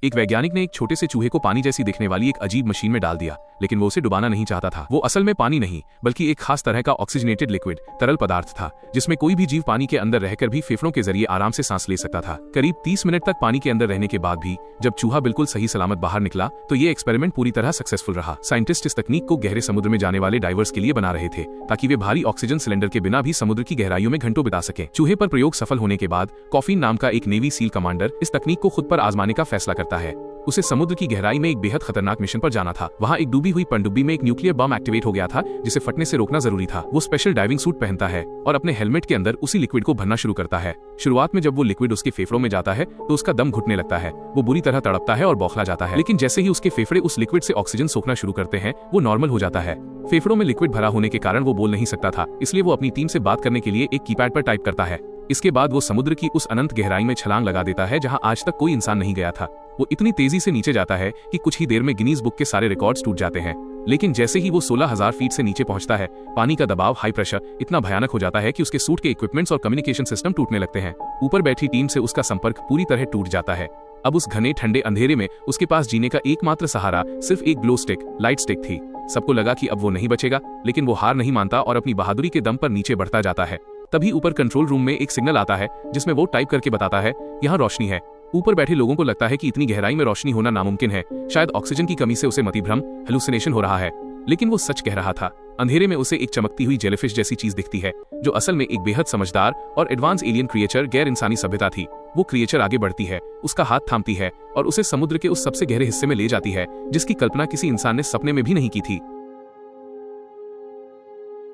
एक वैज्ञानिक ने एक छोटे से चूहे को पानी जैसी दिखने वाली एक अजीब मशीन में डाल दिया, लेकिन वो उसे डुबाना नहीं चाहता था। वो असल में पानी नहीं बल्कि एक खास तरह का ऑक्सीजनेटेड लिक्विड तरल पदार्थ था, जिसमें कोई भी जीव पानी के अंदर रहकर भी फेफड़ों के जरिए आराम से सांस ले सकता था। करीब 30 मिनट तक पानी के अंदर रहने के बाद भी जब चूहा बिल्कुल सही सलामत बाहर निकला तो ये एक्सपेरिमेंट पूरी तरह सक्सेसफुल रहा। साइंटिस्ट इस तकनीक को गहरे समुद्र में जाने वाले डाइवर्स के लिए बना रहे थे, ताकि वे भारी ऑक्सीजन सिलेंडर के बिना भी समुद्र की गहराइयों में घंटों बिता सकें। चूहे पर प्रयोग सफल होने के बाद कॉफिन नाम का एक नेवी सील कमांडर इस तकनीक को खुद पर आजमाने का फैसला करता है। उसे समुद्र की गहराई में एक बेहद खतरनाक मिशन पर जाना था। वहां एक डूबी हुई पनडुब्बी में एक न्यूक्लियर बम एक्टिवेट हो गया था, जिसे फटने से रोकना जरूरी था। वो स्पेशल डाइविंग सूट पहनता है और अपने हेलमेट के अंदर उसी लिक्विड को भरना शुरू करता है। शुरुआत में जब वो लिक्विड उसके फेफड़ों में जाता है तो उसका दम घुटने लगता है, वो बुरी तरह तड़पता है और बौखला जाता है। लेकिन जैसे ही उसके फेफड़े उस लिक्विड से ऑक्सीजन सोखना शुरू करते हैं, वो नॉर्मल हो जाता है। फेफड़ों में लिक्विड भरा होने के कारण वो बोल नहीं सकता था, इसलिए वो अपनी टीम से बात करने के लिए एक कीपैड पर टाइप करता है। इसके बाद वो समुद्र की उस अनंत गहराई में छलांग लगा देता है जहां आज तक कोई इंसान नहीं गया था। वो इतनी तेजी से नीचे जाता है कि कुछ ही देर में गिनीज बुक के सारे रिकॉर्ड्स टूट जाते हैं। लेकिन जैसे ही वो 16,000 फीट से नीचे पहुंचता है, पानी का दबाव, हाई प्रेशर इतना भयानक हो जाता है कि उसके सूट के इक्विपमेंट्स और कम्युनिकेशन सिस्टम टूटने लगते हैं। ऊपर बैठी टीम से उसका संपर्क पूरी तरह टूट जाता है। अब उस घने ठंडे अंधेरे में उसके पास जीने का एकमात्र सहारा सिर्फ एक ग्लो स्टिक, लाइट स्टिक थी। सबको लगा कि अब वो नहीं बचेगा, लेकिन वो हार नहीं मानता और अपनी बहादुरी के दम पर नीचे बढ़ता जाता है। तभी ऊपर कंट्रोल रूम में एक सिग्नल आता है, जिसमें वो टाइप करके बताता है, यहाँ रोशनी है। ऊपर बैठे लोगों को लगता है कि इतनी गहराई में रोशनी होना नामुमकिन है, शायद ऑक्सीजन की कमी से उसे मतिभ्रम, हेलुसिनेशन हो रहा है। लेकिन वो सच कह रहा था। अंधेरे में उसे एक चमकती हुई जेलीफिश जैसी चीज दिखती है, जो असल में एक बेहद समझदार और एडवांस एलियन क्रिएचर, गैर इंसानी सभ्यता थी। वो क्रिएचर आगे बढ़ती है, उसका हाथ थामती है और उसे समुद्र के उस सबसे गहरे हिस्से में ले जाती है, जिसकी कल्पना किसी इंसान ने सपने में भी नहीं की थी।